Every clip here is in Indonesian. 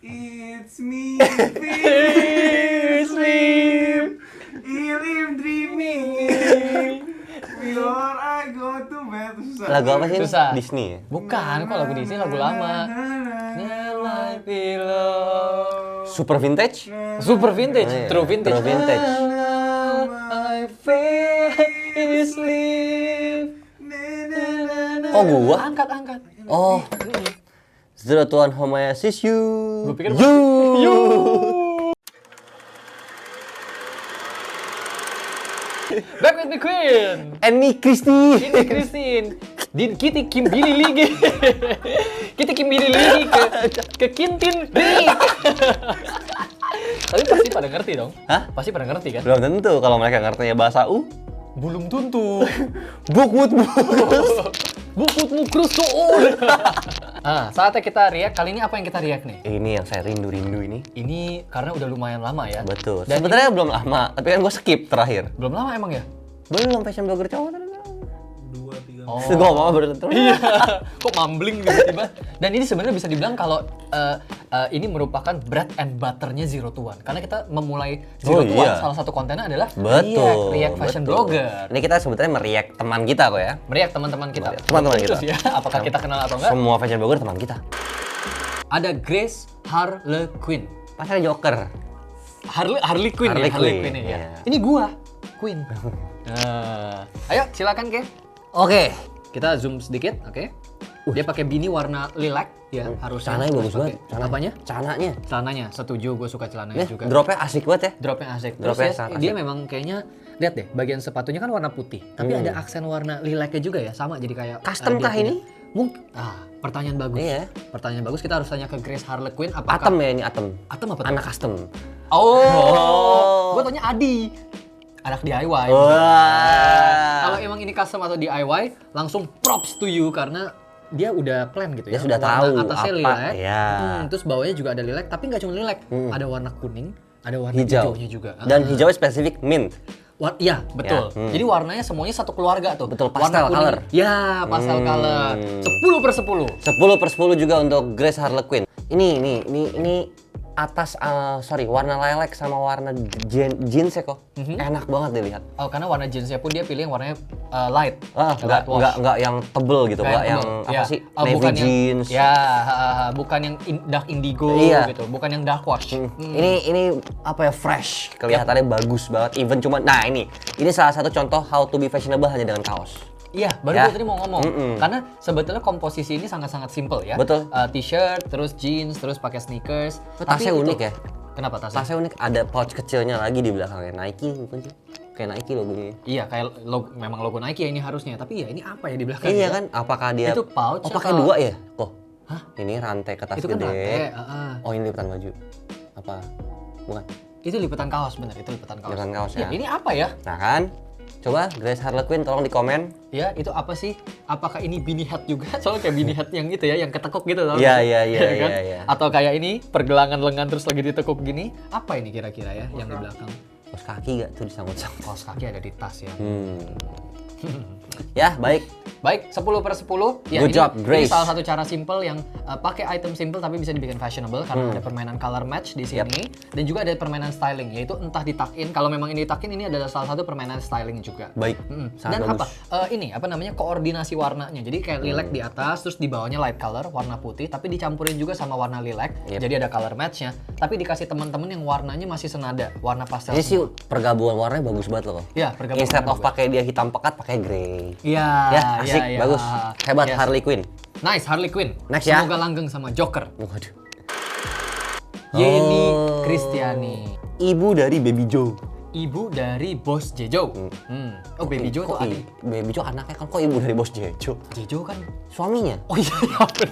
It's me, fear sleep, I'm dreaming before I go to bed. Susah. Lagu apa sih? Susah. Disney ya? Bukan, kok lagu Disney lagu lama. My pillow. Super vintage? Super vintage, Iya, true vintage. true vintage. My face sleep. Oh, gua? Angkat. Oh. Zero to one home I assist you. Gua pikir You. Back with the Queen. And me, Christy. Ini Christine. Kita kimbili lagi. Kita kimbili lagi ke Kintin Rik. Tapi pasti pada ngerti dong. Hah? Pasti pada ngerti kan? Belum tentu kalau mereka ngertinya bahasa U. Belum tentu. Bukut. Bukutmu krus tuh. Saatnya kita react. Kali ini apa yang kita react nih? Ini yang saya rindu ini. Ini karena udah lumayan lama ya. Betul. Dan Sebenarnya belum lama, tapi kan gue skip terakhir. belum lama emang ya? Belum fashion blogger cowok tadi. 2-3 Oh. Gue ngomong baru tentu. Iya. Kok mumbling tiba-tiba? Dan ini sebenarnya bisa dibilang kalau ini merupakan bread and butternya Zero to One. Karena kita memulai Zero to One, iya. salah satu kontennya adalah Betul. react fashion betul. blogger. Ini kita sebetulnya meriak teman kita kok ya. Meriak teman-teman kita. Teman-teman kita. Terus ya, apakah kita kenal atau enggak? Semua fashion blogger teman kita. Ada Grace Harlequin. Pasti ada Joker. Harley Quinn ya, Harley Harley Quinn, Quinn ya. iya. Ini gua, Queen. Ayo silakan Ke. Oke. Kita zoom sedikit, oke. Dia pakai bini warna lilac ya, harusnya. Celananya bagus Pakai- banget. Apanya? Celananya. Celananya, setuju, gue suka celananya Ini juga. dropnya asik banget ya. Dropnya asik. Terus Dropnya ya, sangat dia asik. memang kayaknya, lihat deh, bagian sepatunya kan warna putih. Tapi ada aksen warna lilacnya juga ya, sama jadi kayak... Custom dia kah punya- ini? Mungkin. Pertanyaan bagus. Iya. Pertanyaan bagus, kita harus tanya ke Grace Harlequin. Apakah... Atom ya ini Atom. Atom apa tuh? Anak custom. Oh. Gue tanya Adi. Anak DIY. Wah. Kalau emang ini custom atau DIY, langsung props to you karena dia udah plan gitu ya. Dia sudah Warna tahu atasnya apa, lilac. ya. Terus bawahnya juga ada lilac, tapi nggak cuma lilac. Ada warna kuning, ada warna Hijau. hijaunya juga. Dan hijaunya spesifik mint. Iya, betul. Ya, Jadi warnanya semuanya satu keluarga tuh. Betul, Warna pastel kuning. color. Ya, pastel color. 10/10. 10/10 juga untuk Grace Harlequin. Ini atas warna lilac sama warna jeans ya kok. Enak banget dilihat. Oh, karena warna jeansnya pun dia pilih yang warnanya light. Enggak Light wash. yang tebel gitu, enggak yang tebel. apa Ya. sih? Bukan Navy yang- jeans. Ya, bukan yang dark indigo Iya. gitu, bukan yang dark wash. Ini apa ya, fresh, kelihatannya bagus banget. Even cuma ini salah satu contoh how to be fashionable hanya dengan kaos. Iya, baru Ya. gue tadi mau ngomong. Karena sebetulnya komposisi ini sangat-sangat simple ya. Betul. T-shirt, terus jeans, terus pakai sneakers. Tasnya Tapi unik itu- ya. Kenapa tasnya? Tasnya unik, ada pouch kecilnya lagi di belakangnya. Nike bukan sih? Kayak Nike logonya. Iya, kayak memang logo Nike ya ini harusnya. Tapi ya ini apa ya di belakang? Iya ya? kan? Apakah dia Itu pouch Oh, pakai atau- 2 ya? Kok? Hah? Ini rantai ke tas Itu kan gede. rantai, Oh, ini lipatan baju. Apa? Bukan. Itu lipatan kaos, bener. Itu lipatan kaos. Lipatan kaos ya. Ini apa ya? Nah kan? Coba Grace Harlequin tolong di komen. Ya, itu apa sih? Apakah ini beanie hat juga? Soalnya kayak beanie hat yang itu ya, yang ketekuk gitu tau Iya, nggak? iya, iya, Ya kan? iya, iya. Atau kayak ini, pergelangan lengan terus lagi ditekuk gini. Apa ini kira-kira ya yang di belakang? Kaos kaki gak tuh disangkut-sangkut? Kaos kaki ada di tas ya. Ya, baik. Baik, 10/10. Ya, Good ini, job, ini Grace. salah satu cara simple yang pakai item simple tapi bisa dibikin fashionable karena ada permainan color match di sini dan juga ada permainan styling, yaitu entah ditakin. Kalau memang ini ditakin, ini adalah salah satu permainan styling juga. Baik. Sangat Dan bagus. ini apa namanya, koordinasi warnanya. Jadi kayak lilac di atas, terus di bawahnya light color warna putih, tapi dicampurin juga sama warna lilac. Yep. Jadi ada color matchnya. Tapi dikasih teman-teman yang warnanya masih senada, warna pastel. Ini sih pergabungan warnanya bagus banget loh. Ya, pergabungan Instead warna of pakai dia hitam pekat, pakai grey. Iya, Ya, asik, iya. bagus. Hebat Yes. Harley Quinn. Nice, Harley Quinn. Next ya. Semoga langgeng sama Joker. Waduh. Yeni Oh. Kristiani, Ibu dari Baby Joe. ibu dari Bos Jejo. Oh, Baby Joe itu Kok adik. Baby Joe anaknya kan, kok ibu dari Bos Jejo? Jejo kan. Suaminya? Oh iya, iya bener.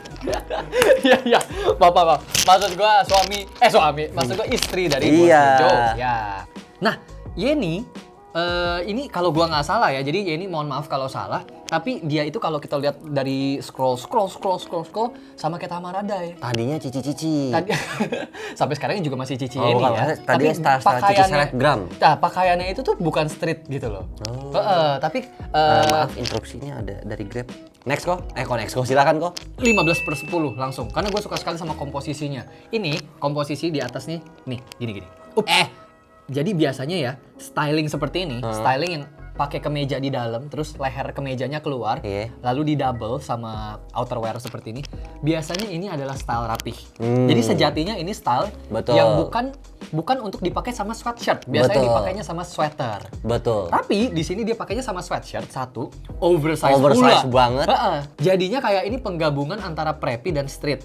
Iya, iya. Bapak. Maksud gua suami. Maksud gua istri dari Bos Iya. Jejo. Ya. Nah, Yeni Ini kalau gua nggak salah ya, jadi ini mohon maaf kalau salah. Tapi dia itu kalau kita lihat dari scroll sama kayak Tamaradai. Tadinya cici-cici. Tadi sampai sekarang juga masih cici Oh, ini bukan, ya. maksudnya tadinya star-star cici selebgram. Nah, pakaiannya itu tuh bukan street gitu loh. Tapi Maaf, interupsinya ada dari Grab. Next kok? Next kok, silakan kok. 15/10 langsung. Karena gue suka sekali sama komposisinya. Ini komposisi di atas nih gini. Jadi biasanya ya styling seperti ini, styling yang pakai kemeja di dalam, terus leher kemejanya keluar, lalu di double sama outerwear seperti ini. Biasanya ini adalah style rapih. Jadi sejatinya ini style yang bukan untuk dipakai sama sweatshirt. Biasanya dipakainya sama sweater. Betul. Tapi di sini dia pakainya sama sweatshirt satu, oversize Oversize pula. banget. Jadinya kayak ini penggabungan antara preppy dan street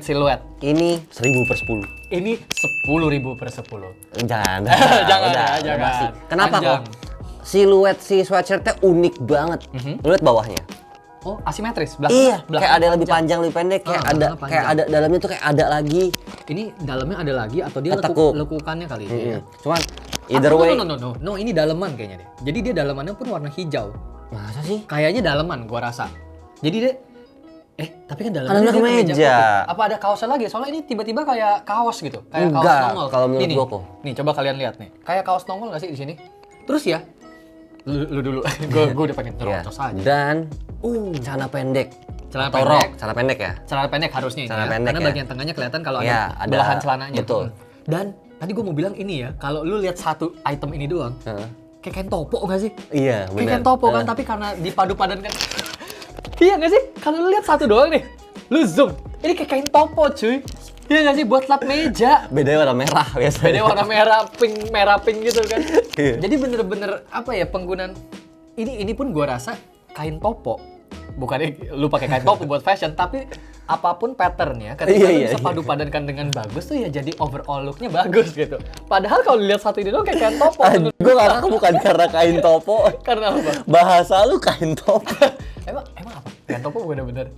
silhouette. Ini 1000/10. Ini 10.000/10. Jangan. Jangan Udah, ya, jangan. basi. Kenapa Panjang. kok? Siluet si sweatshirtnya unik banget. Lu lihat bawahnya. Oh, asimetris. Iya, kayak ada yang lebih panjang, lebih pendek, kayak ada dalamnya tuh kayak ada lagi. Ini dalamnya ada lagi atau dia Ketekuk. lekukannya kali ini ya? Cuman either way. No, ini daleman kayaknya deh. Jadi dia dalemannya pun warna hijau. Masa sih? Kayaknya daleman gua rasa. Jadi dia tapi kan Dalamnya dalamnya dia kemeja. putih. Apa ada kaosnya lagi? Soalnya ini tiba-tiba kayak kaos gitu, kayak Enggak, kaos nongol. kalau menurut Nih, gua kok. Nih, coba kalian lihat nih. Kayak kaos nongol nggak sih di sini? Terus ya, lu dulu. Gua udah pengen Iya. terus aja. Dan celana pendek. Celana Atau pendek. rok, celana pendek ya. Celana pendek harusnya ini Celana ya. pendek Karena ya. bagian tengahnya kelihatan kalau Iya, ada ada- belahan celananya. betul. Dan tadi gue mau bilang ini ya, kalau lu lihat satu item ini doang, kayak kain topo nggak sih? Iya, Kayak benar. kain topo kan, tapi karena dipadu-padankan. Iya nggak sih? Kalau lu lihat satu doang nih, lu zoom, ini kayak kain topo cuy. Iya nggak sih, buat lap meja. Bedanya warna merah biasanya. Beda warna merah pink gitu kan. Iya. Jadi bener-bener apa ya, penggunaan ini pun gua rasa kain topo. Bukannya lu pakai kain topo buat fashion, tapi apapun patternnya ketika lu bisa padu-padankan dengan bagus tuh ya jadi overall looknya bagus gitu. Padahal kalau dilihat satu ini doang kayak kain topo. Gue ngakak bukan karena kain topo. Karena apa? Bahasa lu kain topo. emang apa? Kain topo bener-bener.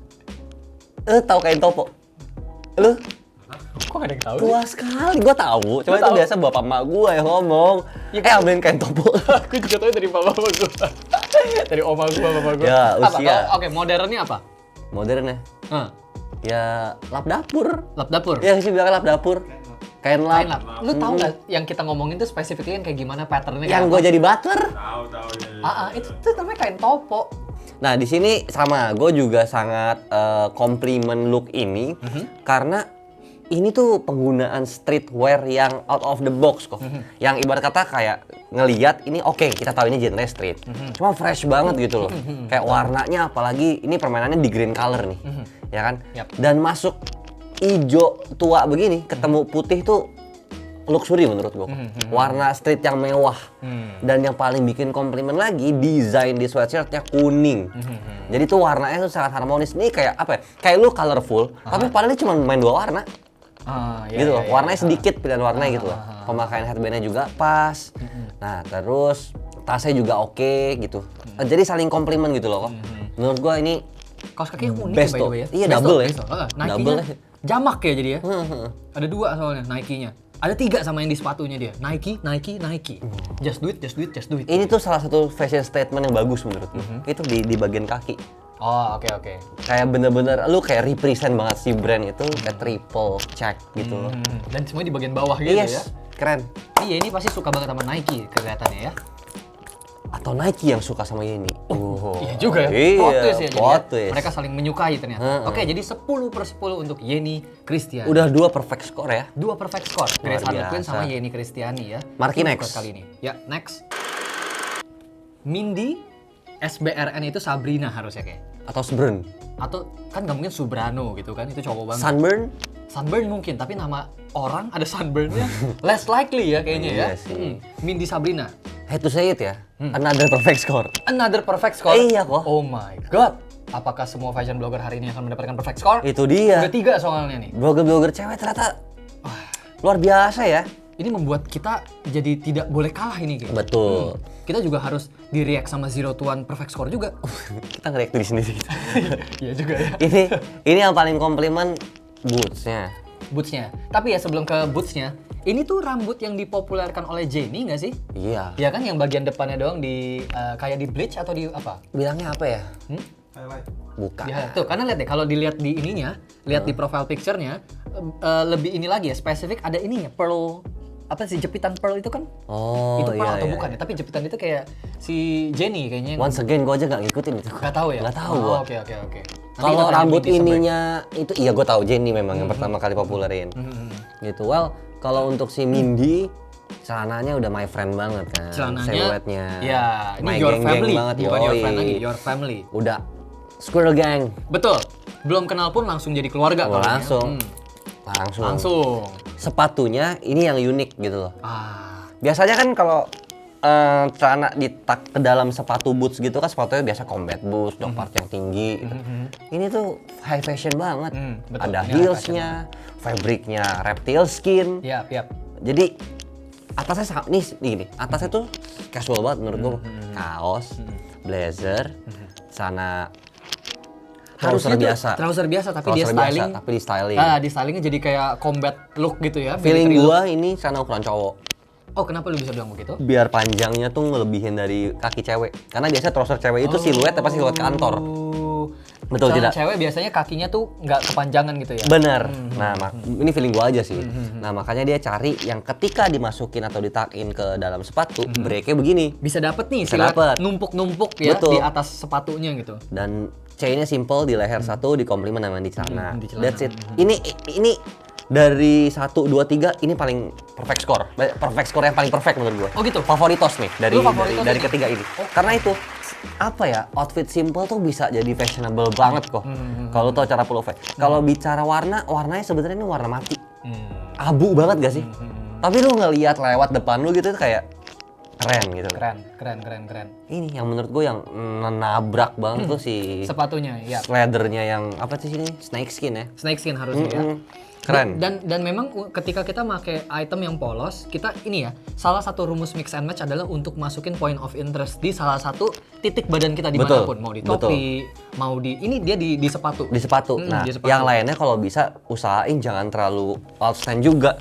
Lu tahu kain topo? Lu Kok gak ada yang tahu? tua sekali, gue tahu. Cuma Lu itu tahu? biasa bapak emak gue yang ngomong. Ambilin kain topo. Aku juga tahu dari bapak gue. Dari oma gue, bapak gue. Ya, Apa? usia. Oke, modernnya apa? Modern ya? Ya lap dapur. Lap dapur. Ya sih bilang lap dapur. Kain lap. Kain lap. Lu tahu nggak yang kita ngomongin tuh specifically yang kayak gimana patternnya? Yang kayak gue apa? jadi butler. Tahu ya. Itu tuh namanya kain topo. Nah di sini sama, gue juga sangat komplimen look ini karena ini tuh penggunaan streetwear yang out of the box kok. Yang ibarat kata kayak ngelihat ini oke, kita tahu ini genre street. Cuma fresh banget gitu loh. Kayak warnanya apalagi ini permainannya di green color nih. Ya kan? Yap. Dan masuk hijau tua begini ketemu putih tuh luxury menurut gue. Warna street yang mewah. Dan yang paling bikin komplimen lagi, desain di sweatshirtnya kuning. Jadi tuh warnanya tuh sangat harmonis. Ini kayak apa ya? Kayak lu colorful, tapi padahal cuma main 2 warna. Gitu loh, warnanya sedikit pilihan warnanya gitu loh. Pemakaian headbandnya juga pas. Nah terus tasnya juga oke gitu. Jadi saling komplimen gitu loh kok. Menurut gua ini Kaos kaki yang unik best ya by the way ya. Iya Best double tuh, ya. best tuh. Nike-nya Double ya. jamak ya jadi ya. Ada 2 soalnya Nike-nya. Ada 3 sama yang di sepatunya dia. Nike. Just do it. Ini tuh salah satu fashion statement yang bagus menurut gua. Itu di bagian kaki. Oh, oke. Kayak bener-bener lu kayak represent banget si brand itu kayak triple check gitu loh. Dan semuanya di bagian bawah gitu ya. Yes, keren. Iya, ini pasti suka banget sama Nike kelihatannya ya. Atau Nike yang suka sama ini. Iya juga ya. Iya, Plot twist ya jadi plot ya. twist. Mereka saling menyukai ternyata. Oke, jadi 10/10 untuk Yeni Christian. Udah 2 perfect score ya. 2 perfect score. Grace Luar Harlequin biasa. sama Yeni Christiani ya. Marky Itu next. kali ini. Ya, next. Mindy SBRN itu Sabrina harusnya kayak. Atau Sunburn. Atau kan nggak mungkin Subrano gitu kan, itu cowok banget. Sunburn? Sunburn mungkin, tapi nama orang ada Sunburn-nya less likely ya kayaknya ya. Iya sih. Mindy Sabrina. Head to say it ya. Another perfect score. Another perfect score. Iya kok. Oh my god. Apakah semua fashion blogger hari ini akan mendapatkan perfect score? Itu dia. Udah 3 soalnya nih. Blogger-blogger cewek ternyata luar biasa ya. Ini membuat kita jadi tidak boleh kalah ini kayaknya. Betul. Kita juga harus di-react sama Zero to One perfect score juga. Kita nge-react diri sendiri. Iya juga ya. ini yang paling komplimen bootsnya. Bootsnya. Tapi ya sebelum ke bootsnya, Ini tuh rambut yang dipopulerkan oleh Jennie nggak sih? Iya. Ya kan yang bagian depannya doang kayak di bleach atau di apa? Bilangnya apa ya? Highlight. Bukan. Ya, tuh karena lihat deh kalau dilihat di ininya, lihat di profile picture-nya lebih ini lagi ya, spesifik ada ininya, pearl apa sih jepitan pearl itu kan? Oh Itu pearl iya, atau iya. bukan ya? Tapi jepitan itu kayak si Jennie kayaknya. Once again gue aja nggak ngikutin itu. Nggak tahu ya? Nggak tahu Oh, gua. Oke. Nanti Kalau kita tanya rambut Mindy sampai- ininya itu iya gue tahu Jennie memang yang pertama kali populerin. Gitu. Well, kalau untuk si Mindy celananya udah my friend banget kan. Celananya, Siluetnya. ya ini My your geng-geng family, banget, bukan your yoi. friend lagi, your family. Udah Squirrel Gang. Betul, belum kenal pun langsung jadi keluarga. Oh, kali ya. langsung. Langsung. Langsung. Sepatunya ini yang unik gitu loh. Ah, Biasanya kan kalau celana ditak ke dalam sepatu boots gitu kan sepatunya biasa combat boots, jongkar yang tinggi gitu. Ini tuh high fashion banget. betul. Ada Ini high heelsnya, fabricnya reptile skin. yap. Jadi atasnya nih gini, atasnya tuh casual banget menurut gua. Kaos, blazer, sana trouser biasa. Trouser biasa tapi dia Trouser biasa, styling. tapi di styling. Di stylingnya jadi kayak combat look gitu ya. Feeling military look. gua ini celana ukuran cowok. Oh, kenapa lu bisa bilang begitu? Biar panjangnya tuh ngelebihin dari kaki cewek. Karena biasa trouser cewek itu siluet apa siluet kantor. Betul Celana tidak? cewek biasanya kakinya tuh nggak kepanjangan gitu ya. Bener. Nah, ini feeling gua aja sih. Nah, makanya dia cari yang ketika dimasukin atau ditakin ke dalam sepatu, breaknya begini. Bisa dapet nih Bisa siluet dapet. numpuk-numpuk ya Betul. di atas sepatunya gitu. Dan chainnya simple di leher satu, di komplimen sama di celana. di celana. That's it. Ini dari 1, 2, 3 ini paling perfect score. Perfect score yang paling perfect menurut gua. Oh gitu? Favoritos nih Lu favoritos dari ini? ketiga ini. Karena itu apa ya, outfit simple tuh bisa jadi fashionable banget kok. Kalau tau cara pull off. Kalau bicara warnanya sebenarnya ini warna mati. Abu banget gak sih? Tapi lu ngelihat lewat depan lu gitu kayak keren gitu. Keren. Ini yang menurut gue yang nabrak banget tuh si Sepatunya, ya. leathernya yang apa sih sini? Snake skin ya. Snake skin harusnya ya. Keren. Dan memang ketika kita pakai item yang polos, kita ini ya, salah satu rumus mix and match adalah untuk masukin point of interest di salah satu titik badan kita Betul, dimanapun, mau di topi, mau di ini dia di sepatu. Di sepatu. Nah, di sepatu. yang lainnya kalau bisa usahain jangan terlalu outstand juga.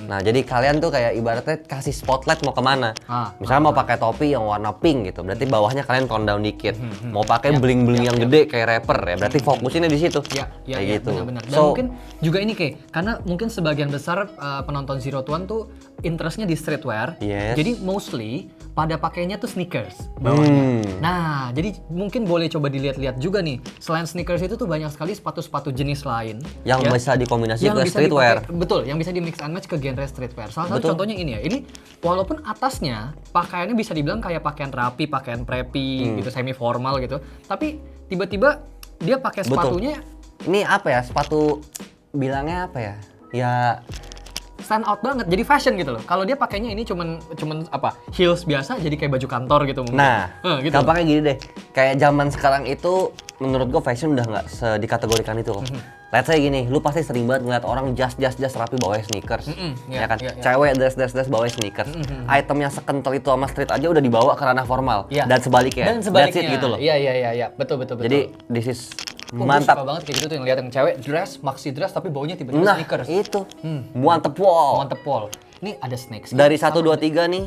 Nah, jadi kalian tuh kayak ibaratnya kasih spotlight mau kemana. Misalnya mau pakai topi yang warna pink gitu, berarti bawahnya kalian tone down dikit. Mau pakai bling-bling yang gede kayak rapper ya, berarti fokusinnya di situ. Ya, kayak gitu. benar-benar. Dan So, mungkin juga ini karena mungkin sebagian besar penonton Zero to One tuh interestnya di streetwear. Yes. Jadi mostly pada pakainya tuh sneakers bawahnya. Nah, jadi mungkin boleh coba dilihat-lihat juga nih. Selain sneakers itu tuh banyak sekali sepatu-sepatu jenis lain yang ya, bisa dikombinasi yang ke bisa streetwear. betul, yang bisa di mix and match ke genre streetwear. Salah satu Betul. contohnya ini ya. Ini walaupun atasnya pakaiannya bisa dibilang kayak pakaian rapi, pakaian preppy gitu, semi formal gitu. Tapi tiba-tiba dia pakai Betul. sepatunya Ini apa ya? Sepatu bilangnya apa ya? Ya stand out banget, jadi fashion gitu loh. Kalau dia pakainya ini cuman apa, heels biasa, jadi kayak baju kantor gitu mungkin. nah, gitu. gampangnya gini deh. Kayak zaman sekarang itu menurut gue fashion udah nggak dikategorikan itu loh. Let's say gini, lu pasti sering banget ngeliat orang jas rapi bawanya sneakers. iya, Ya kan? iya. Cewek dress bawanya sneakers. Item yang sekental itu sama street aja udah dibawa ke ranah formal. Iya. Dan sebaliknya. Dan sebaliknya. That's it gitu loh. Iya, betul. Jadi this is Gue mantap. suka banget kayak gitu tuh yang lihat yang cewek dress, maxi dress tapi baunya tiba-tiba Nah, sneakers. itu. Mantep wow. Mantep pol. Ini ada snake skin. Dari 1, 2, 3 nih,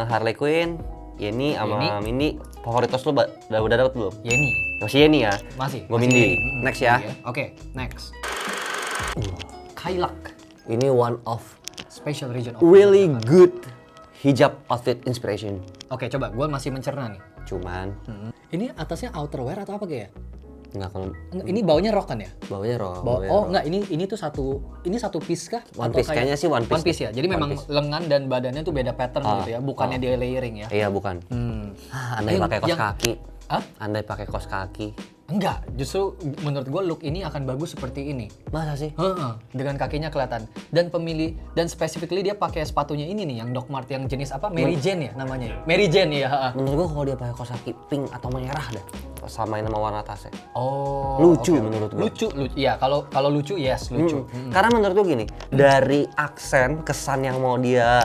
Harley Quinn, Yeni sama Mindy, favoritos lu udah dapet belum? Yeni. Masih Yeni ya? Masih. Gue Mindy. Yeni. Next ya. Oke, next. Kailak. Ini one of Special region of really good hijab outfit inspiration. Oke, coba gue masih mencerna nih. Cuman Ini atasnya outerwear atau apa kayak? nggak kalau Ini baunya rok kan ya? bawahnya roh. Enggak, ini tuh satu piece kah? One Atau piece, kayaknya sih one piece One piece deh. ya. Jadi One memang piece. lengan dan badannya tuh beda pattern gitu ya, bukannya dia layering ya. Iya bukan. Andai Yang- pakai kos yang- kaki. Hah? Andai pakai kos kaki. Enggak, justru menurut gue look ini akan bagus seperti ini. Masa sih? Heeh, dengan kakinya kelihatan. Dan specifically dia pakai sepatunya ini nih yang Doc Mart yang jenis apa? Mary Jane ya namanya. Mary Jane ya. heeh. Menurut gua kalau dia pakai kos kaki pink atau merah dah. Samain sama warna tasnya. Oh. Lucu oke. menurut gua. Lucu. Iya, kalau lucu yes, lucu. Karena menurut gua gini, dari aksen kesan yang mau dia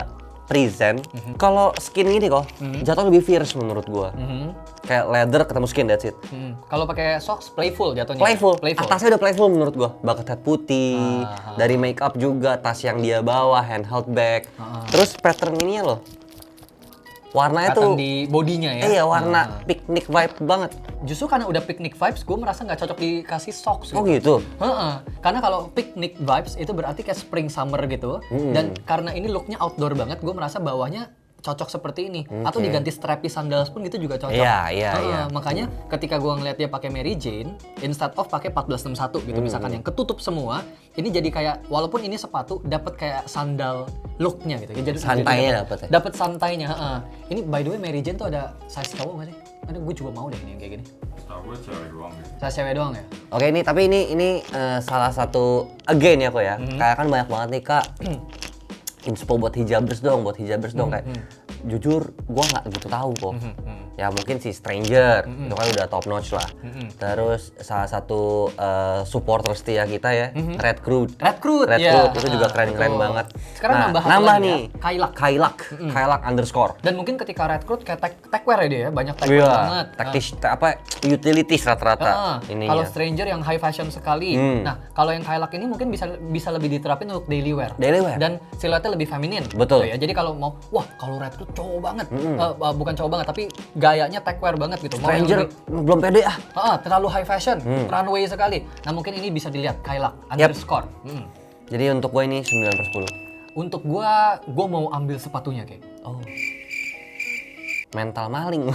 present. Kalau skin gini kok, jatuh lebih fierce menurut gua. Kayak leather ketemu skin, that's it. Kalau pakai socks playful jatuhnya. Playful. Atasnya udah playful menurut gua. Bucket hat putih, dari makeup juga, tas yang dia bawa, handheld bag. Terus pattern ininya loh. Warnanya Pattern tuh di bodinya ya. iya, warna picnic vibe banget. Justru karena udah picnic vibes, gue merasa nggak cocok dikasih socks Oh gitu. Heeh. Karena kalau picnic vibes itu berarti kayak spring summer gitu. Dan karena ini looknya outdoor banget, gue merasa bawahnya cocok seperti ini. Atau diganti strappy sandals pun gitu juga cocok. Iya. Makanya ketika gue ngeliat dia pakai Mary Jane, instead of pakai 1461 gitu misalkan yang ketutup semua, ini jadi kayak walaupun ini sepatu dapat kayak sandal looknya gitu. Jadi Santainya dapet ya? Dapat santainya. Heeh. Ini by the way Mary Jane tuh ada size cowok nggak sih? Ada, gue juga mau deh ini yang kayak gini. Setahu gue cewek doang gitu. Size cewek doang ya? Oke, ini salah satu again ya kok ya. Kayak kan banyak banget nih Kak. Inspo buat hijabers dong kayak jujur gua nggak gitu tahu kok. Ya mungkin si Stranger itu kan udah top notch lah. Terus salah satu supporter setia kita ya, Red Crew ya. itu juga keren-keren Betul. banget. Sekarang nambah nih ya, Kailak underscore. Dan mungkin ketika Red Crew kayak techwear ya dia ya, banyak techwear banget. Utilities rata-rata ininya. Kalau Stranger yang high fashion sekali. Nah, kalau yang Kailak ini mungkin bisa lebih diterapin untuk daily wear. Dan siluetnya lebih feminin. Betul. Gitu ya. Jadi kalau mau, wah kalau Red Crew cowok banget. Bukan cowok banget, tapi gayanya techwear banget gitu. Mau yang Stranger belum pede ah. terlalu high fashion, runway sekali. Nah mungkin ini bisa dilihat Kailak underscore. Jadi untuk gue ini 9/10. Untuk gua mau ambil sepatunya kayak. Oh. Mental maling.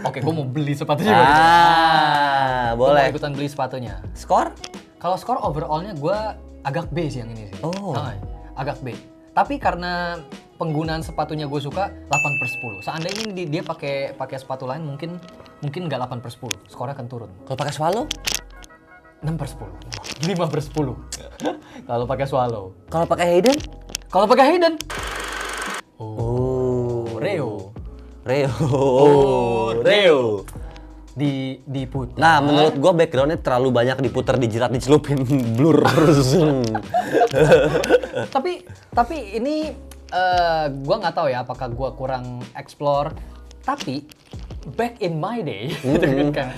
Oke, gua mau beli sepatunya. Gua Boleh. mau ikutan beli sepatunya. Skor? Kalau skor overallnya gua agak B sih yang ini sih. Oh. Agak B. Tapi karena penggunaan sepatunya gue suka 8/10. Seandainya dia pakai sepatu lain mungkin nggak 8/10. Skornya akan turun. Kalau pakai swallow? 6/10. 5/10. Kalau pakai swallow. Kalau pakai Hayden? Kalau pakai Hayden. Reo. Diputar. Nah, menurut gua backgroundnya terlalu banyak diputar, dijilat, dicelupin, blur. tapi ini gua nggak tahu ya apakah gua kurang explore. Tapi back in my day, gitu kan,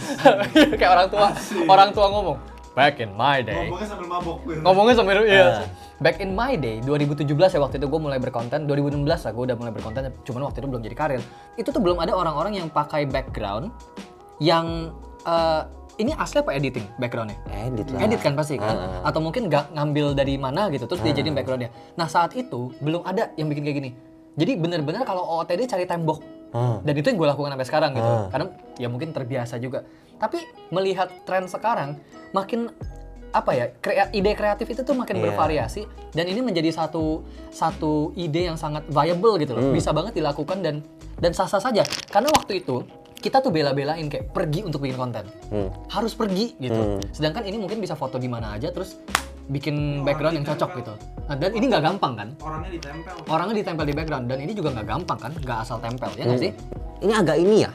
kayak orang tua ngomong. Back in my day. Ngomongnya sambil iya. Back in my day, 2017 ya waktu itu gue mulai berkonten, 2016 lah gue udah mulai berkonten, cuman waktu itu belum jadi karir. Itu tuh belum ada orang-orang yang pakai background yang ini asli apa editing backgroundnya? Edit lah. Edit kan pasti kan? Atau mungkin nggak ngambil dari mana gitu, terus dia jadiin backgroundnya. Nah saat itu belum ada yang bikin kayak gini. Jadi bener-bener kalau OOTD cari tembok. Dan itu yang gue lakukan sampai sekarang gitu. Karena ya mungkin terbiasa juga. Tapi melihat tren sekarang makin apa ya, ide kreatif itu tuh makin bervariasi dan ini menjadi satu ide yang sangat viable gitu loh. Bisa banget dilakukan dan sah-sah saja. Karena waktu itu kita tuh bela-belain kayak pergi untuk bikin konten. Harus pergi gitu. Sedangkan ini mungkin bisa foto di mana aja terus bikin background yang cocok gitu. Nah, dan ini nggak gampang kan? Orangnya ditempel di background dan ini juga nggak gampang kan? Nggak asal tempel ya nggak sih? Ini agak ini ya,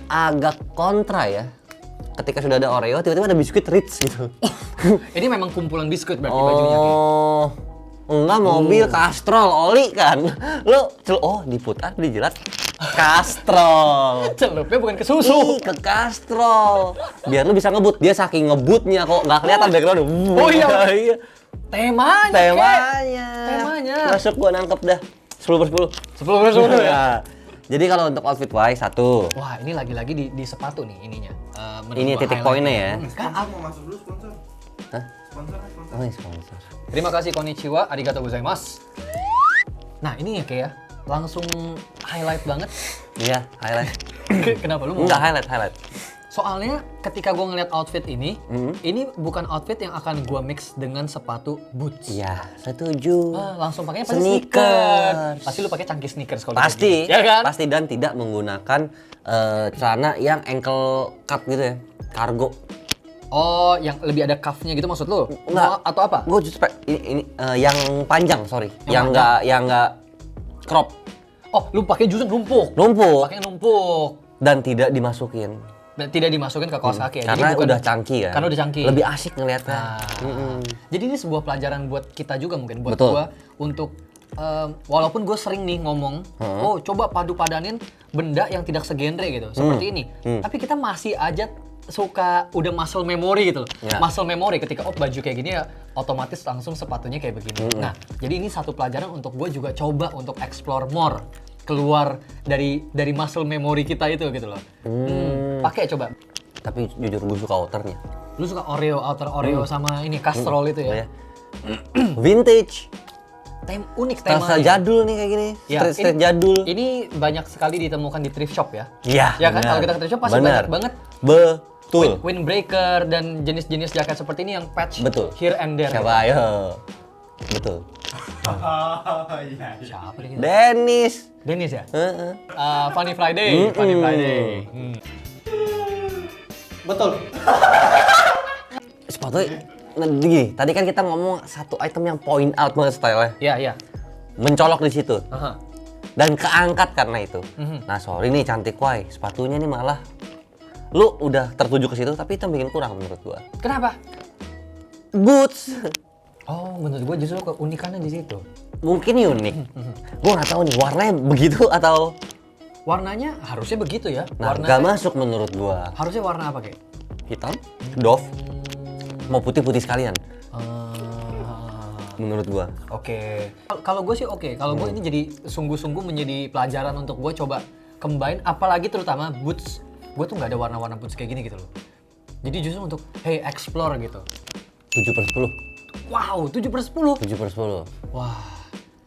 agak kontra ya. Ketika sudah ada Oreo, tiba-tiba ada biskuit Ritz gitu. Ini memang kumpulan biskuit berarti bajunya. Oh, enggak, mobil Castrol, oli kan. Diputar, dijilat. Castrol. Celupnya bukan ke susu. Ke Castrol. Biar lu bisa ngebut. Dia saking ngebutnya kok nggak kelihatan background. Oh iya. Temanya. Masuk gua nangkep dah. 10/10. 10/10 ya. Jadi kalau untuk outfit wise 1. Wah, ini lagi-lagi di sepatu nih ininya. Ini titik poinnya ya. Sekarang mau masuk dulu sponsor. Hah? Sponsor. Oh, sponsor. Terima kasih konnichiwa, arigatou gozaimasu. Nah, ini ya kayak langsung highlight banget. Iya, highlight. Kenapa lu mau? Enggak highlight. Soalnya ketika gue ngeliat outfit ini bukan outfit yang akan gue mix dengan sepatu boots. Iya, setuju. Langsung pakainya pasti Sneakers. sneakers. Pasti lu pakai cangkir sneakers kalau Pasti, ya kan? pasti, dan tidak menggunakan celana yang ankle cut gitu ya, kargo. Oh, yang lebih ada cuff-nya gitu maksud lu? Enggak. Atau apa? Gue justru ini yang panjang, sorry. Yang Yang nggak crop. Oh, lu pakai justru numpuk. Numpuk. Pakai numpuk. Dan tidak dimasukin. Tidak dimasukin ke kaos kaki ya. Karena Jadi bukan- udah cangki kan. Karena udah cangki. Lebih asik ngeliatnya. Jadi ini sebuah pelajaran buat kita juga mungkin buat Betul. gua untuk walaupun gue sering nih ngomong, oh coba padu-padanin benda yang tidak segenre gitu, seperti ini. Tapi kita masih aja suka udah muscle memory gitu loh. Ya. Muscle memory ketika baju kayak gini ya otomatis langsung sepatunya kayak begini. Nah, jadi ini satu pelajaran untuk gue juga coba untuk explore more, keluar dari muscle memory kita itu gitu loh. Pakai coba. Tapi jujur gue suka outernya. Lu suka Oreo, outer Oreo sama ini kastrol itu ya? Ya. Vintage. Unik Style temanya. jadul nih kayak gini. Ya, Street ini- jadul. Ini banyak sekali ditemukan di thrift shop ya. Iya. Ya kan, benar. kalau kita ke thrift shop pasti Benar. banyak banget Betul. windbreaker dan jenis-jenis jaket seperti ini yang patch Betul. here and there. Siapa ayo? Betul. Iya. Siapa nih? Dennis. Dennis ya? Heeh. Funny Friday. Funny Friday. Betul. Sepatunya nah, gini, tadi kan kita ngomong satu item yang point out banget style-nya. Iya, iya. Mencolok di situ. Aha. Dan keangkat karena itu. Nah, sorry nih cantik wai, sepatunya nih malah lu udah tertuju ke situ tapi itu bikin kurang menurut gua. Kenapa? Boots. Oh, menurut gua justru keunikannya di situ. Mungkin unik. Gua nggak tahu nih warnanya begitu atau Warnanya harusnya begitu ya. nah, Warna nggak masuk menurut gua. harusnya warna apa kayak? Hitam, doff, mau putih-putih sekalian menurut gua. Oke. Kalau gue sih oke. Kalau gue ini jadi sungguh-sungguh menjadi pelajaran untuk gue coba combine, apalagi terutama boots. Gue tuh nggak ada warna-warna boots kayak gini gitu loh. Jadi justru untuk hey explore gitu. 7/10. Wow, 7/10. 7/10. Wah,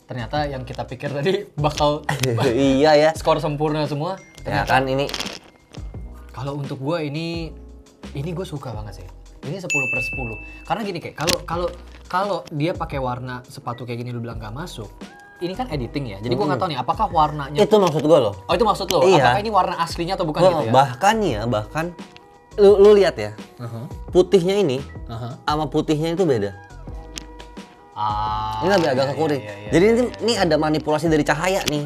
ternyata yang kita pikir tadi bakal Iya ya. skor sempurna semua. Ya Ternyata kan ini kalau untuk gue ini gue suka banget sih. Ini 10/10. Karena gini kayak kalau dia pakai warna sepatu kayak gini lu bilang gak masuk. Ini kan editing ya. Jadi gue nggak tahu nih apakah warnanya. itu maksud gua loh. Oh, itu maksud lo? Iya. Apakah ini warna aslinya atau bukan gitu ya? Bahkan lu lihat ya. Uh-huh. Putihnya ini Uh-huh. sama putihnya itu beda. Ah, Ini lebih agak ke kuning. Jadi ini ada manipulasi dari cahaya nih.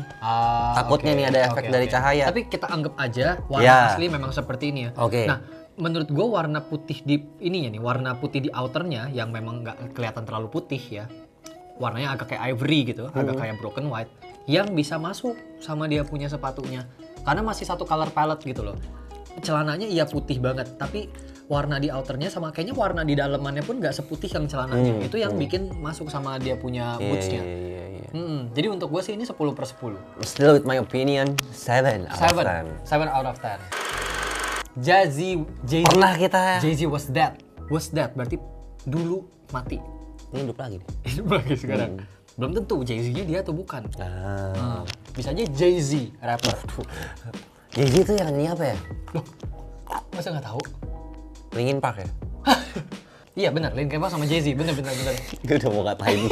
Takutnya oke. nih ada efek dari cahaya. Tapi kita anggap aja warna Ya. asli memang seperti ini ya. Oke. Nah, menurut gue warna putih di ininya nih, warna putih di outernya yang memang nggak kelihatan terlalu putih ya. Warnanya agak kayak ivory gitu, agak kayak broken white. Yang bisa masuk sama dia punya sepatunya. Karena masih satu color palette gitu loh. Celananya iya putih banget, tapi warna di outernya sama kayaknya warna di dalamannya pun nggak seputih yang celananya. Itu yang bikin masuk sama dia punya bootsnya. Iya. Jadi untuk gue sih ini 10/10. Still with my opinion 7 out of 10. 7 out of 10. Jay-Z Pernah kita Jay-Z was dead. Was dead berarti dulu mati. ini hidup lagi. Hidup lagi sekarang. Belum tentu Jay-Z-nya dia atau bukan. Nah, Bisa aja Jay-Z rapper. Jay-Z itu yang nyanyi apa ya? Loh, masa nggak tahu? Linkin Park ya? Iya benar, Linkin Park sama Jay-Z, bener. Gue udah mau ngatain.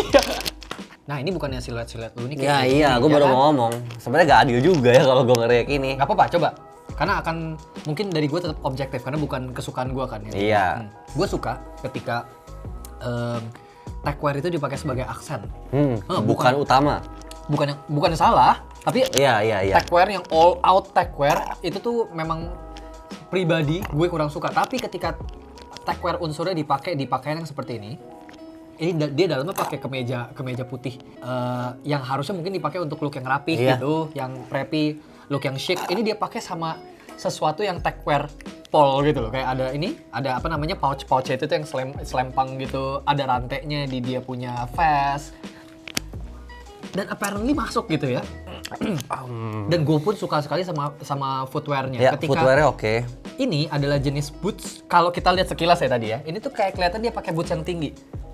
Nah ini bukannya siluet-siluet lu ini Ya kayak iya, gini, gue ya baru kan? mau ngomong. Sebenarnya gak adil juga ya kalau gue nge-react ini. Nggak apa-apa, coba. Karena akan mungkin dari gue tetap objektif karena bukan kesukaan gue kan. Ya. Iya. Gue suka ketika techwear itu dipakai sebagai aksen. Bukan utama. Bukan salah, tapi Iya. techwear yang all out techwear itu tuh memang pribadi gue kurang suka. Tapi ketika techwear unsurnya dipakai di pakaian yang seperti ini dia dalamnya pakai kemeja putih yang harusnya mungkin dipakai untuk look yang rapih Iya. gitu, yang preppy, look yang chic. Ini dia pakai sama sesuatu yang techwear pol gitu loh. Kayak ada apa namanya pouch itu tuh yang selempang gitu, ada rantainya di dia punya vest. Dan apparently masuk gitu ya. Dan gue pun suka sekali sama footwear-nya. Ya, Ketika footwear-nya oke. ini adalah jenis boots. Kalau kita lihat sekilas ya tadi ya, ini tuh kayak kelihatan dia pakai boots yang tinggi.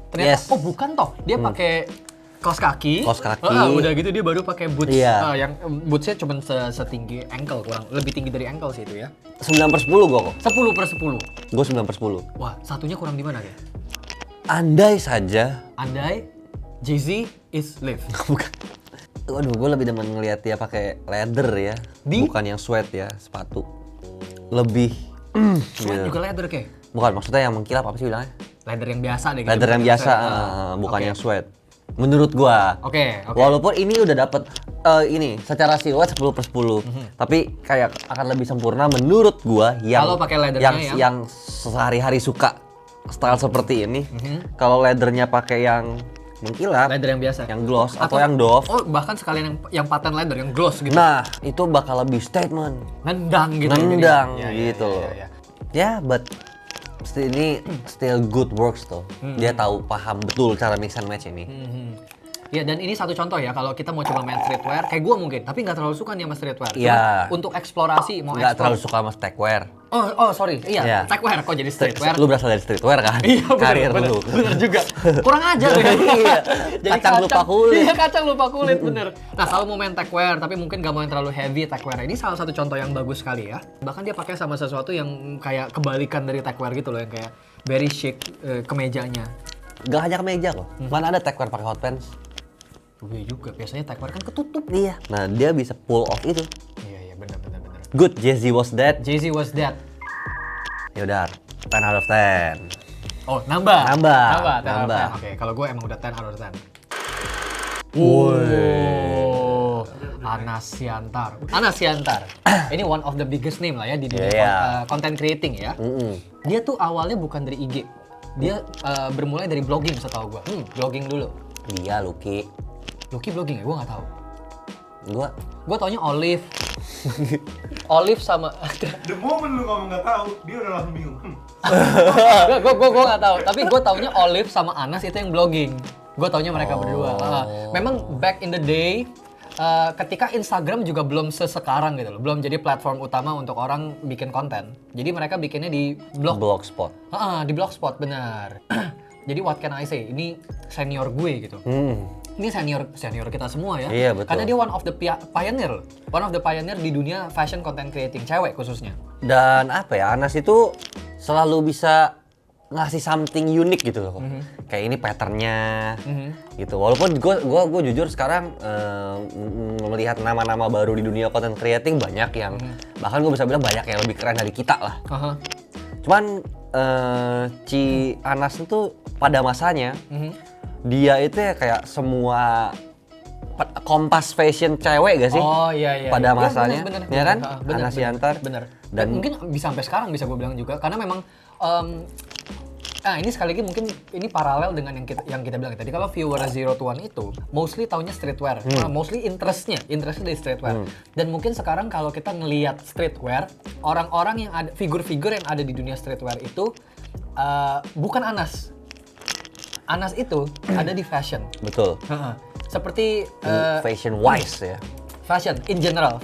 Ternyata Yes. oh bukan toh, dia pakai kaos kaki. Kaos kaki. Udah gitu dia baru pakai boots Iya. yang bootsnya cuma setinggi ankle, kurang lebih tinggi dari ankle sih itu ya. 9/10 gue kok. 10/10. Gue 9/10. Wah, satunya kurang di mana ya? Andai saja. Andai Jay-Z is live. Bukan. Waduh, gue lebih demen ngeliat dia pakai leather ya. Bukan yang sweat ya, sepatu. Lebih. Sweat gitu. juga leather kayak. Bukan, maksudnya yang mengkilap apa sih bilangnya? Leather yang biasa deh. Leather yang biasa, Bukan bukan yang sweat. menurut gua. Oke. Walaupun ini udah dapet ini secara siluet 10/10, tapi kayak akan lebih sempurna menurut gua yang Kalau pakai leathernya yang sehari-hari suka style seperti ini. Kalau leathernya pakai yang mengkilap, Leather yang biasa. yang gloss atau yang doff. Oh, bahkan sekalian yang patent leather, yang gloss gitu. Nah, itu bakal lebih statement. Nendang gitu. Nendang Ya, gitu. ya. Ya, but ini still good works tuh. Dia tahu paham betul cara mix and match ini. Ya, dan ini satu contoh ya, kalau kita mau coba main streetwear, kayak gue mungkin, tapi nggak terlalu suka nih sama streetwear. Iya. Cuma untuk eksplorasi, mau Nggak terlalu eksplor. suka sama techwear. Oh, sorry. Iya, Iya. streetwear kok jadi streetwear. Lu berasal dari streetwear kan? Iya, Karir bener, lu. bener juga. Kurang ajar ya. Iya. Kacang lupa kulit. Iya, kacang lupa kulit, bener. Nah, kalau mau main techwear, tapi mungkin gak mau yang terlalu heavy techwear, ini salah satu contoh yang bagus sekali ya. Bahkan dia pakai sama sesuatu yang kayak kebalikan dari techwear gitu loh, yang kayak very chic kemejanya. Gak hanya kemeja kok. Mana ada techwear pakai hot pants? Gue juga, biasanya techwear kan ketutup. Iya. Nah, dia bisa pull off itu. Iya, bener. Good, Jay-Z was dead. Jay-Z was dead. Yaudah, 10 out of 10. Oh, nambah. Nambah. Oke, kalau gue emang udah 10 out of 10. Woi. Anas Siantar. Ini one of the biggest name lah ya di dunia Iya. content creating ya. Dia tuh awalnya bukan dari IG. Dia bermulai dari blogging setahu gue. Blogging dulu. Dia Lucky. Lucky blogging ya? Gue nggak tahu. Gua Taunya Olive. Olive sama... The moment lu ngomong nggak tahu, dia udah langsung bingung. Gue nggak tahu. Tapi gue taunya Olive sama Anas itu yang blogging. Gue taunya mereka berdua. Memang back in the day, ketika Instagram juga belum sesekarang gitu loh, belum jadi platform utama untuk orang bikin konten. Jadi mereka bikinnya di Blogspot. Di Blogspot, benar. Jadi what can I say? Ini senior gue gitu. Ini senior kita semua ya. Iya, betul. Karena dia one of the pioneer. One of the pioneer di dunia fashion content creating, cewek khususnya. Dan apa ya, Anas itu selalu bisa ngasih something unik gitu loh. Kayak ini patternnya gitu. Walaupun gue jujur sekarang melihat nama-nama baru di dunia content creating banyak yang bahkan gue bisa bilang banyak yang lebih keren dari kita lah. Cuman Ci Anas itu pada masanya dia itu ya kayak semua kompas fashion cewek gak sih? Oh iya. Pada masanya, bener, ya kan? Bener, Anas Siantar. Bener. Dan Dan mungkin bisa sampai sekarang bisa gue bilang juga, karena memang ini sekali lagi mungkin ini paralel dengan yang kita bilang tadi. Kalau viewer Zero to One itu mostly taunya streetwear, mostly interestnya dari streetwear. Dan mungkin sekarang kalau kita ngelihat streetwear, orang-orang yang ada figur-figur yang ada di dunia streetwear itu bukan Anas. Anas itu ada di fashion. betul. Seperti Fashion wise ya. fashion in general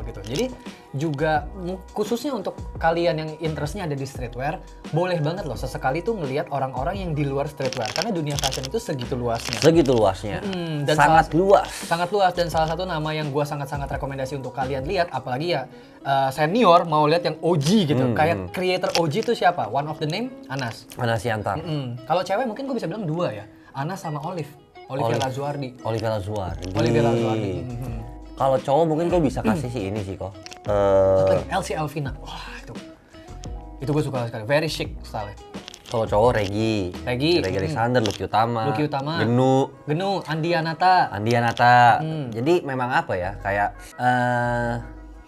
gitu. Jadi juga khususnya untuk kalian yang interestnya ada di streetwear, boleh banget loh sesekali tuh ngelihat orang-orang yang di luar streetwear, karena dunia fashion itu segitu luasnya. Segitu luasnya. Dan Sangat luas. Sangat luas, dan salah satu nama yang gua sangat-sangat rekomendasi untuk kalian lihat, apalagi ya senior mau lihat yang OG gitu. Kayak creator OG itu siapa? One of the name Anas. Anas Siantar. Kalau cewek mungkin gua bisa bilang dua ya. Anas sama Olive. Olivia Lazuardi. Olivia Lazuardi. Kalau cowok mungkin gue bisa kasih si ini sih kok. Elsie Elvina. Wah, itu gue suka sekali. Very chic style. Kalau cowok Regi Alexander, Lucky Utama, Genu, Andianata. Jadi memang apa ya, kayak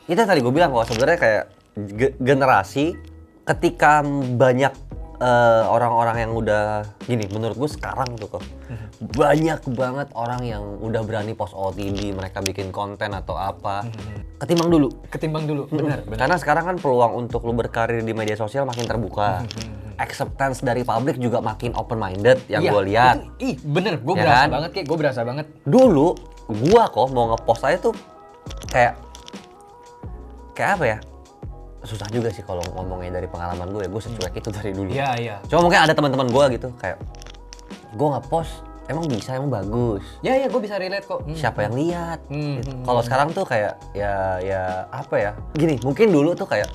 itu yang tadi gue bilang kok, sebenarnya kayak generasi ketika banyak orang-orang yang udah gini, menurut gue sekarang tuh kok banyak banget orang yang udah berani post OOTD, mereka bikin konten atau apa. Ketimbang dulu, benar. Karena sekarang kan peluang untuk lu berkarir di media sosial makin terbuka. Acceptance dari publik juga makin open minded yang gue lihat. Bener, gue Ya berasa kan? banget kayak gue berasa banget. Dulu gua kok mau ngepost aja tuh kayak apa ya? Susah juga sih kalau ngomongnya dari pengalaman gue secuek itu dari dulu. Iya. Cuma mungkin ada teman-teman gue gitu kayak gue ngepost emang bisa, emang bagus. Ya, gue bisa relate kok. Siapa yang lihat? Gitu. Kalau sekarang tuh kayak ya apa ya? Gini, mungkin dulu tuh kayak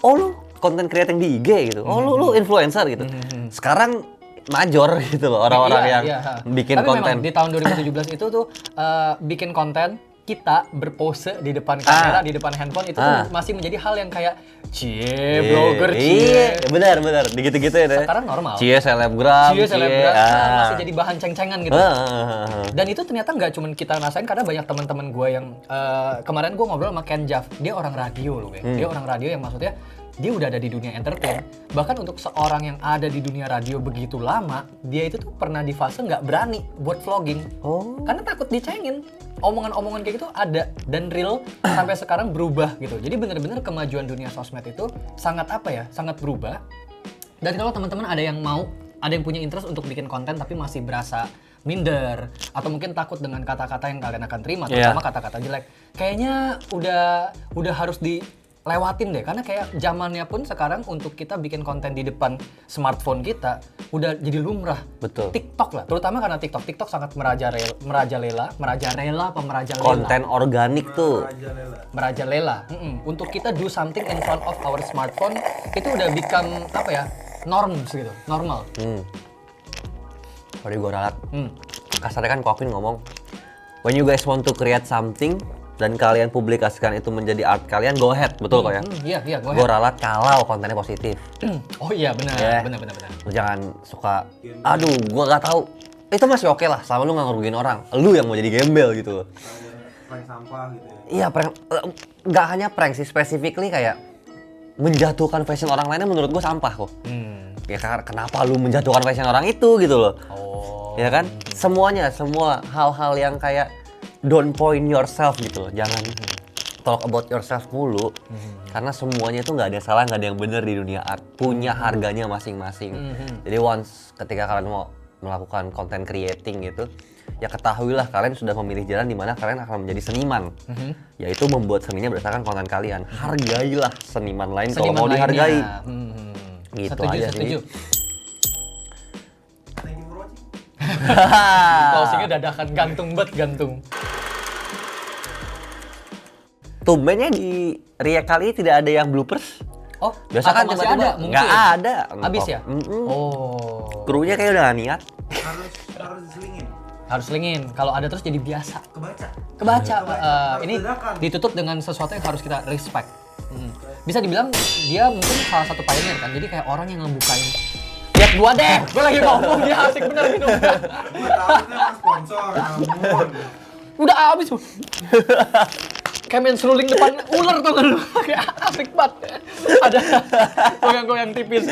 oh lu content creating di IG gitu. Oh lu influencer gitu. Sekarang major gitu loh orang-orang yang bikin Tapi konten. memang di tahun 2017 itu tuh bikin konten kita berpose di depan kamera, di depan handphone itu tuh masih menjadi hal yang kayak blogger, Iya, benar. Digitu-gitu ya deh. Sekarang normal. Selebgram. Masih jadi bahan ceng-cengan gitu. Dan itu ternyata nggak cuma kita rasain, karena banyak teman-teman gue yang kemarin gue ngobrol sama Ken Jaff, dia orang radio loh, dia orang radio yang maksudnya dia udah ada di dunia entertain. Bahkan untuk seorang yang ada di dunia radio begitu lama, dia itu tuh pernah di fase nggak berani buat vlogging. Karena takut dicengin. Omongan-omongan kayak gitu ada, dan real sampai sekarang berubah gitu. Jadi bener-bener kemajuan dunia sosmed itu sangat sangat berubah. Dan kalau teman-teman ada yang punya interest untuk bikin konten tapi masih berasa minder atau mungkin takut dengan kata-kata yang kalian akan terima, terutama kata-kata jelek, kayaknya udah harus dilewatin deh, karena kayak zamannya pun sekarang untuk kita bikin konten di depan smartphone kita udah jadi lumrah. Betul. TikTok lah, terutama karena TikTok sangat merajalela. Konten organik tuh. Merajalela. Untuk kita do something in front of our smartphone itu udah become norms gitu, normal. Sorry gue ralat. Kasarnya kan Kokin ngomong, when you guys want to create something dan kalian publikasikan itu menjadi art kalian, go ahead, betul kok ya? Iya, go ahead. Gue ralat kalau kontennya positif. Oh iya, benar. Lu jangan suka, aduh gue gak tahu. Itu masih oke lah, selama lu gak ngerugiin orang. Lu yang mau jadi gembel gitu loh. Prank sampah gitu ya. Iya, prank, gak hanya prank sih, specifically kayak menjatuhkan fashion orang lainnya menurut gue sampah kok. Ya kenapa lu menjatuhkan fashion orang itu gitu loh. Ya kan? Semua hal-hal yang kayak don't point yourself gitu loh. Jangan talk about yourself mulu. Karena semuanya itu nggak ada salah, nggak ada yang benar di dunia art. Punya harganya masing-masing. Jadi once ketika kalian mau melakukan content creating gitu, ya ketahuilah kalian sudah memilih jalan di mana kalian akan menjadi seniman. Yaitu membuat seninya berdasarkan konten kalian. Hargailah seniman lain kalau mau dihargai. Gitu setuju. sih. Thank you for watching. Closingnya dadakan, gantung. Tumbennya di React kali ini tidak ada yang bloopers. Oh, Biasa kan masih tiba-tiba ada? Mungkin. nggak ada. Habis ya? Oh. Krunya kayak udah gak niat. Harus diselingin. Harus selingin. Kalau ada terus jadi biasa. Kebaca. Ini ditutup dengan sesuatu yang harus kita respect. Bisa dibilang dia mungkin salah satu pioneer kan. Jadi kayak orang yang ngebukain. Lihat gua deh, gua lagi ngomong dia asik bener minumnya. Gua tahu itu emang sponsor, namun Udah habis. Kayak main seruling depan ular tuh kan lu. Kayak asik banget. Ada goyang-goyang tipis.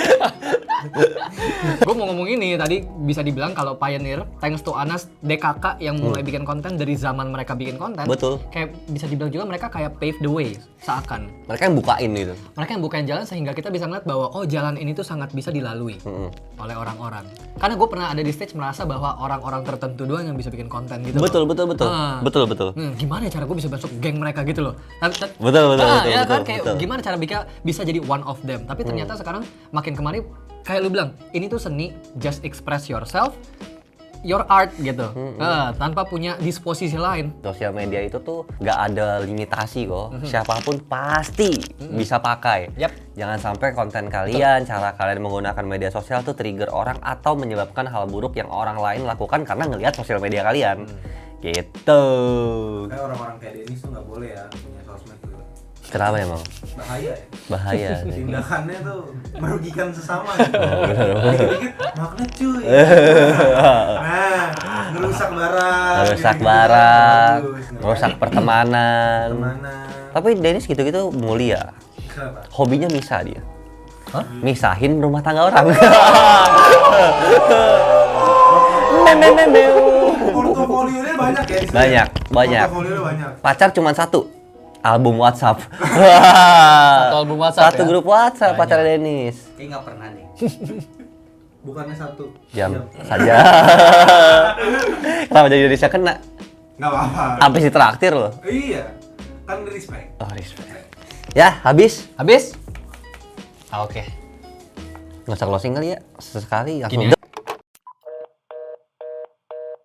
Gue mau ngomong ini tadi, bisa dibilang kalau pioneer, thanks to Anas DKK yang mulai bikin konten dari zaman mereka bikin konten. Betul. Kayak bisa dibilang juga mereka kayak pave the way seakan. Mereka yang bukain gitu. Mereka yang bukain jalan sehingga kita bisa ngeliat bahwa oh jalan ini tuh sangat bisa dilalui oleh orang-orang. Karena gue pernah ada di stage merasa bahwa orang-orang tertentu doang yang bisa bikin konten gitu. Betul. Betul. Gimana ya cara gue bisa masuk geng mereka gitu loh. Betul. Ya kan kayak gimana cara bisa jadi one of them. Tapi ternyata sekarang makin kemari kayak lu bilang, ini tuh seni, just express yourself, your art gitu. Tanpa punya disposisi lain. Sosial media itu tuh nggak ada limitasi kok. Siapapun pasti bisa pakai. Jangan sampai konten kalian, cara kalian menggunakan media sosial tuh trigger orang atau menyebabkan hal buruk yang orang lain lakukan karena ngelihat sosial media kalian. Gitu. kayak orang-orang kayak Dennis tuh nggak boleh ya punya sosmed tuh. Kenapa emang? Bahaya ya. Bahaya. Tindakannya tuh merugikan sesama gitu. Dikit-dikit magnet cuy. Nah, ngerusak barang. Merusak gitu. barang, Bagus. merusak pertemanan. Mana? Tapi Dennis gitu-gitu mulia. Kenapa? Hobinya misah dia. Misahin rumah tangga orang. Portofolionya banyak ya? di sini? Banyak. Portofolionya banyak. Pacar cuma satu. Album WhatsApp. Satu album WhatsApp Satu ya? grup WhatsApp Banyak. pacar Dennis. Kayaknya nggak pernah nih. Bukannya satu Jam saja. Kenapa jadi Indonesia kena? Nggak apa-apa. Habis ditraktir loh. Iya, kan respect. Oh, respect. Ya, habis. Habis? Oke. Nggak usah closing kali ya. Sesekali langsung. Gini